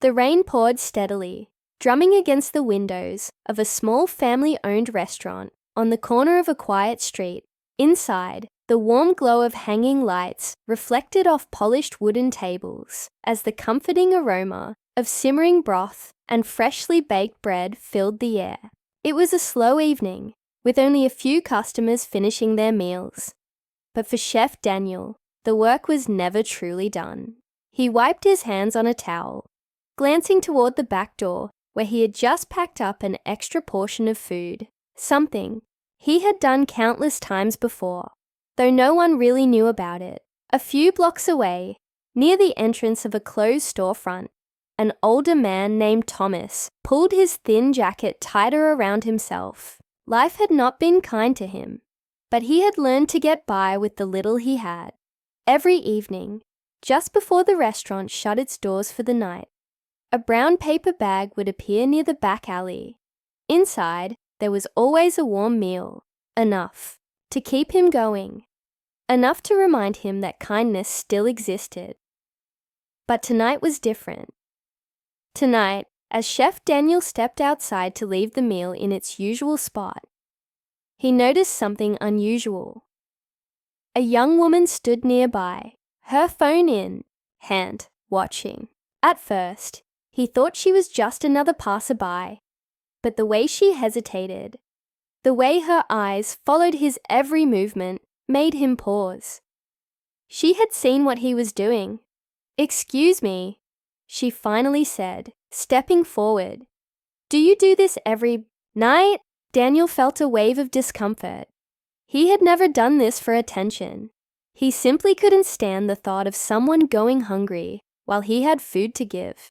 The rain poured steadily, drumming against the windows of a small family-owned restaurant on the corner of a quiet street. Inside, the warm glow of hanging lights reflected off polished wooden tables as the comforting aroma of simmering broth and freshly baked bread filled the air. It was a slow evening, with only a few customers finishing their meals. But for Chef Daniel, the work was never truly done. He wiped his hands on a towel, glancing toward the back door where he had just packed up an extra portion of food, something he had done countless times before, though no one really knew about it. A few blocks away, near the entrance of a closed storefront, an older man named Thomas pulled his thin jacket tighter around himself. Life had not been kind to him, but he had learned to get by with the little he had. Every evening, just before the restaurant shut its doors for the night, a brown paper bag would appear near the back alley. Inside, there was always a warm meal, enough to keep him going, enough to remind him that kindness still existed. But tonight was different. Tonight, as Chef Daniel stepped outside to leave the meal in its usual spot, he noticed something unusual. A young woman stood nearby, her phone in hand, watching. At first, he thought she was just another passerby, but the way she hesitated, the way her eyes followed his every movement, made him pause. She had seen what he was doing. "Excuse me," she finally said, stepping forward. "Do you do this every night?" Daniel felt a wave of discomfort. He had never done this for attention. He simply couldn't stand the thought of someone going hungry while he had food to give.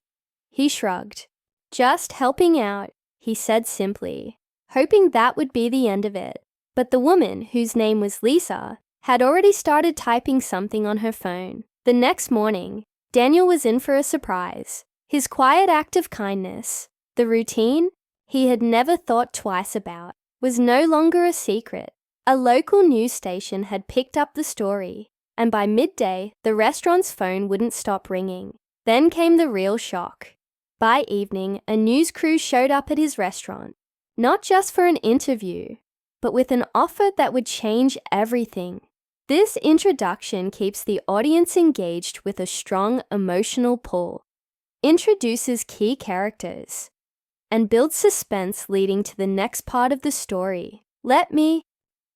He shrugged. "Just helping out," he said simply, hoping that would be the end of it. But the woman, whose name was Lisa, had already started typing something on her phone. The next morning, Daniel was in for a surprise. His quiet act of kindness, the routine he had never thought twice about, was no longer a secret. A local news station had picked up the story, and by midday, the restaurant's phone wouldn't stop ringing. Then came the real shock. By evening, a news crew showed up at his restaurant, not just for an interview, but with an offer that would change everything. This introduction keeps the audience engaged with a strong emotional pull, introduces key characters, and builds suspense leading to the next part of the story. Let me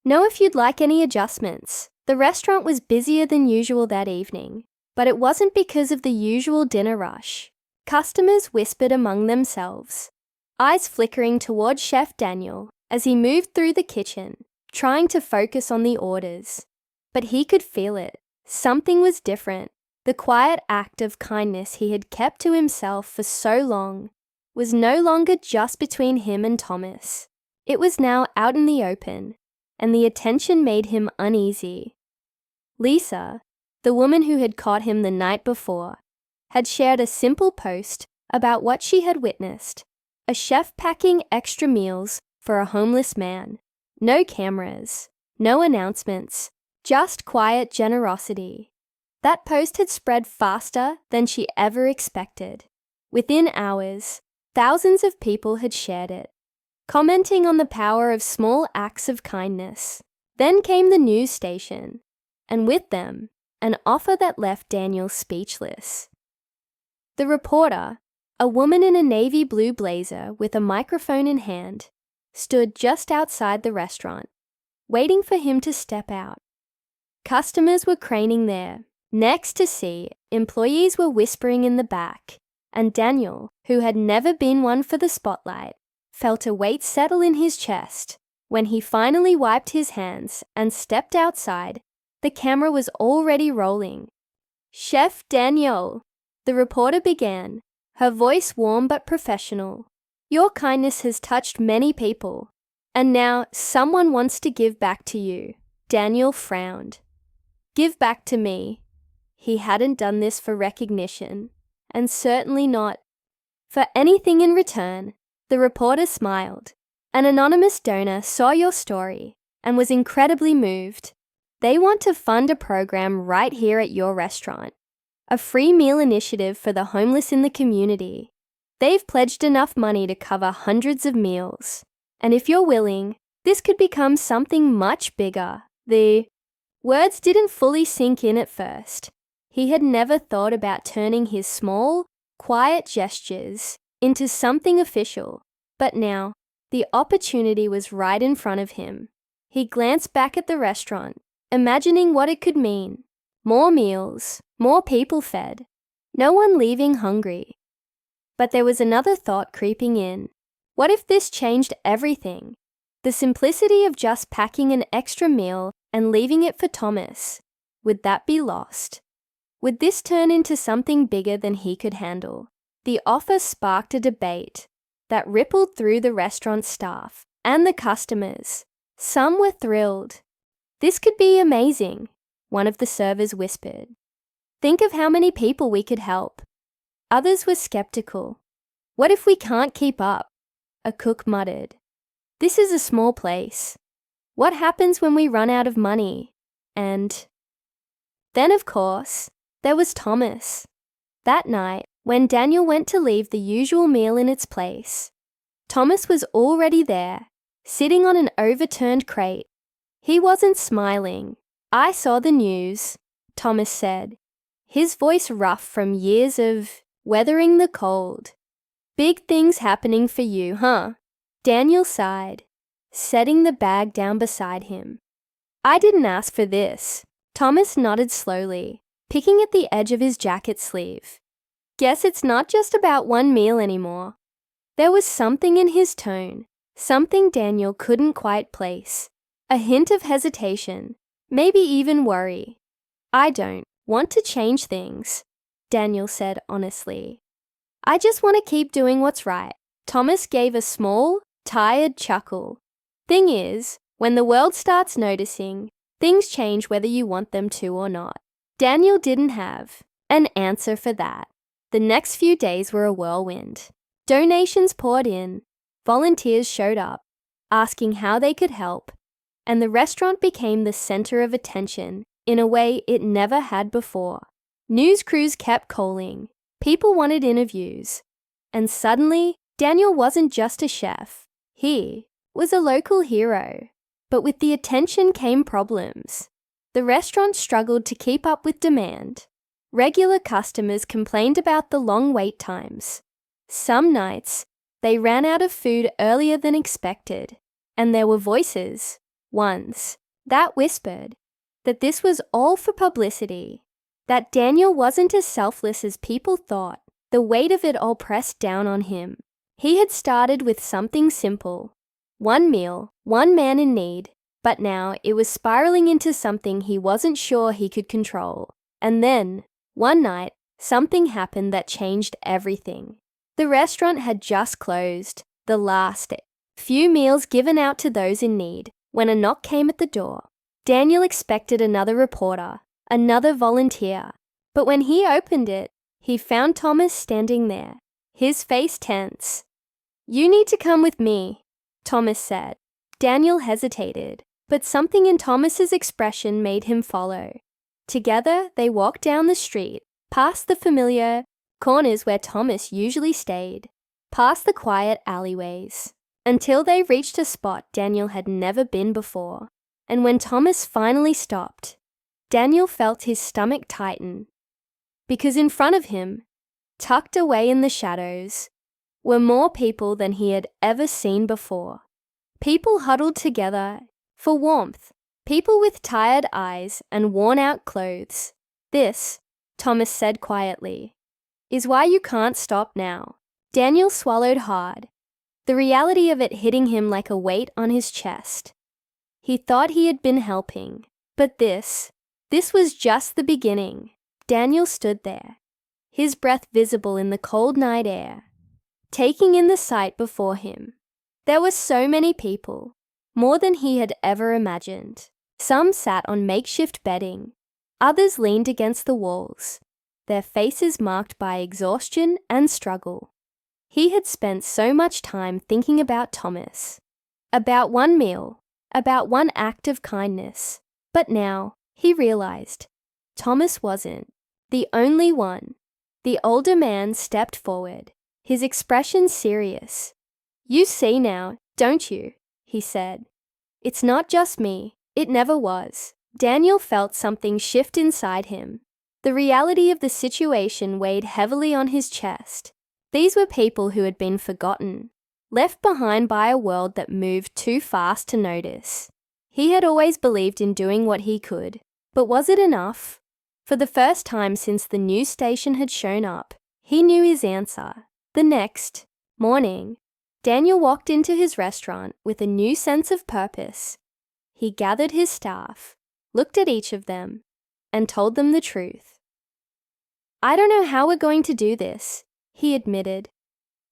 know if you'd like any adjustments. The restaurant was busier than usual that evening, but it wasn't because of the usual dinner rush. Customers whispered among themselves, eyes flickering toward Chef Daniel as he moved through the kitchen, trying to focus on the orders. But he could feel it. Something was different. The quiet act of kindness he had kept to himself for so long was no longer just between him and Thomas. It was now out in the open, and the attention made him uneasy. Lisa, the woman who had caught him the night before, had shared a simple post about what she had witnessed, a chef packing extra meals for a homeless man. No cameras, no announcements, just quiet generosity. That post had spread faster than she ever expected. Within hours, thousands of people had shared it, commenting on the power of small acts of kindness. Then came the news station, and with them, an offer that left Daniel speechless. The reporter, a woman in a navy blue blazer with a microphone in hand, stood just outside the restaurant, waiting for him to step out. Customers were craning their necks to see, employees were whispering in the back, and Daniel, who had never been one for the spotlight, felt a weight settle in his chest. When he finally wiped his hands and stepped outside, the camera was already rolling. "Chef Daniel," the reporter began, her voice warm but professional. "Your kindness has touched many people, and now someone wants to give back to you." Daniel frowned. Give back to me. He hadn't done this for recognition, and certainly not for anything in return. The reporter smiled. An anonymous donor saw your story and was incredibly moved. They want to fund a program right here at your restaurant. a free meal initiative for the homeless in the community. They've pledged enough money to cover hundreds of meals. And if you're willing, this could become something much bigger. The words didn't fully sink in at first. He had never thought about turning his small, quiet gestures into something official. But now, the opportunity was right in front of him. He glanced back at the restaurant, imagining what it could mean. More meals, more people fed, no one leaving hungry. But there was another thought creeping in. What if this changed everything? The simplicity of just packing an extra meal and leaving it for Thomas. Would that be lost? Would this turn into something bigger than he could handle? The offer sparked a debate that rippled through the restaurant staff and the customers. Some were thrilled. This could be amazing, one of the servers whispered. Think of how many people we could help. Others were skeptical. What if we can't keep up? A cook muttered. This is a small place. What happens when we run out of money? And then, of course, there was Thomas. That night, when Daniel went to leave the usual meal in its place, Thomas was already there, sitting on an overturned crate. He wasn't smiling. I saw the news, Thomas said, his voice rough from years of weathering the cold. Big things happening for you, huh? Daniel sighed, setting the bag down beside him. I didn't ask for this. Thomas nodded slowly, picking at the edge of his jacket sleeve. Guess it's not just about one meal anymore. There was something in his tone, something Daniel couldn't quite place. A hint of hesitation, maybe even worry. I don't want to change things, Daniel said honestly. I just want to keep doing what's right. Thomas gave a small, tired chuckle. Thing is, when the world starts noticing, things change whether you want them to or not. Daniel didn't have an answer for that. The next few days were a whirlwind. Donations poured in, volunteers showed up, asking how they could help, and the restaurant became the center of attention in a way it never had before. News crews kept calling, people wanted interviews, and suddenly, Daniel wasn't just a chef. He was a local hero. But with the attention came problems. The restaurant struggled to keep up with demand. Regular customers complained about the long wait times. Some nights, they ran out of food earlier than expected, and there were voices, ones, that whispered that this was all for publicity, that Daniel wasn't as selfless as people thought. The weight of it all pressed down on him. He had started with something simple, one meal, one man in need, but now it was spiraling into something he wasn't sure he could control. And then, one night, something happened that changed everything. The restaurant had just closed, the last few meals given out to those in need, when a knock came at the door. Daniel expected another reporter, another volunteer, but when he opened it, he found Thomas standing there, his face tense. You need to come with me, Thomas said. Daniel hesitated, but something in Thomas's expression made him follow. Together, they walked down the street, past the familiar corners where Thomas usually stayed, past the quiet alleyways, until they reached a spot Daniel had never been before. And when Thomas finally stopped, Daniel felt his stomach tighten, because in front of him, tucked away in the shadows, were more people than he had ever seen before. People huddled together for warmth, people with tired eyes and worn-out clothes. This, Thomas said quietly, is why you can't stop now. Daniel swallowed hard, the reality of it hitting him like a weight on his chest. He thought he had been helping, but this was just the beginning. Daniel stood there, his breath visible in the cold night air, taking in the sight before him. There were so many people, more than he had ever imagined. Some sat on makeshift bedding, others leaned against the walls, their faces marked by exhaustion and struggle. He had spent so much time thinking about Thomas, about one meal, about one act of kindness. But now, he realized, Thomas wasn't The only one. The older man stepped forward, his expression serious. "You see now, don't you?" he said. "It's not just me. It never was." Daniel felt something shift inside him. The reality of the situation weighed heavily on his chest. These were people who had been forgotten, left behind by a world that moved too fast to notice. He had always believed in doing what he could, but was it enough? For the first time since the news station had shown up, he knew his answer. The next morning, Daniel walked into his restaurant with a new sense of purpose. He gathered his staff, looked at each of them, and told them the truth. "I don't know how we're going to do this," he admitted.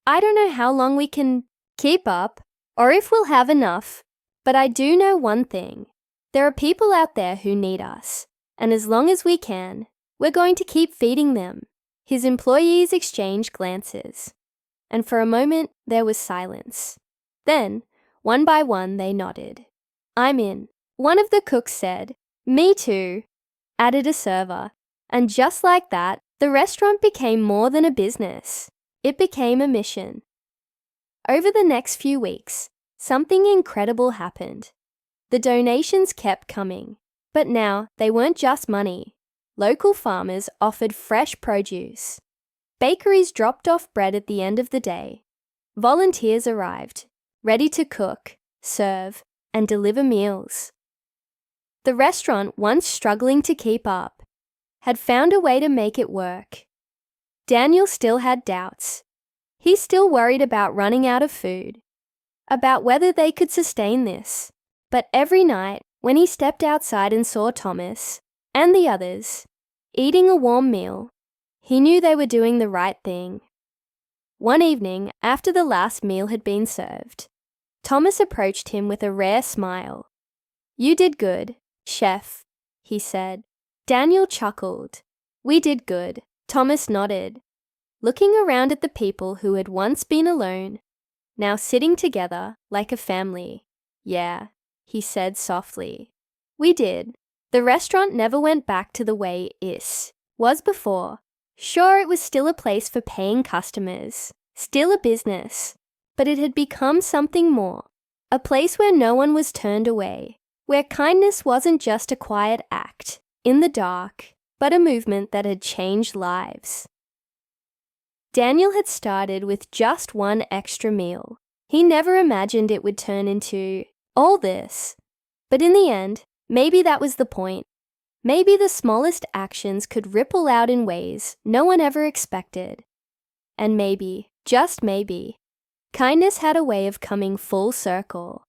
"I don't know how long we can keep up, or if we'll have enough, but I do know one thing. There are people out there who need us, and as long as we can, we're going to keep feeding them." His employees exchanged glances, and for a moment there was silence. Then, one by one, they nodded. "I'm in," one of the cooks said. "Me too," added a server, and just like that, the restaurant became more than a business. It became a mission. Over the next few weeks, something incredible happened. The donations kept coming, but now they weren't just money. Local farmers offered fresh produce. Bakeries dropped off bread at the end of the day. Volunteers arrived, ready to cook, serve, and deliver meals. The restaurant, once struggling to keep up, had found a way to make it work. Daniel still had doubts. He still worried about running out of food, about whether they could sustain this. But every night, when he stepped outside and saw Thomas and the others eating a warm meal, he knew they were doing the right thing. One evening, after the last meal had been served, Thomas approached him with a rare smile. "You did good, chef," he said. Daniel chuckled. "We did good." Thomas nodded, looking around at the people who had once been alone, now sitting together like a family. "Yeah," he said softly. "We did." The restaurant never went back to the way it was before. Sure, it was still a place for paying customers, still a business, but it had become something more, a place where no one was turned away, where kindness wasn't just a quiet act in the dark, but a movement that had changed lives. Daniel had started with just one extra meal. He never imagined it would turn into all this. But in the end, maybe that was the point. Maybe the smallest actions could ripple out in ways no one ever expected. And maybe, just maybe, kindness had a way of coming full circle.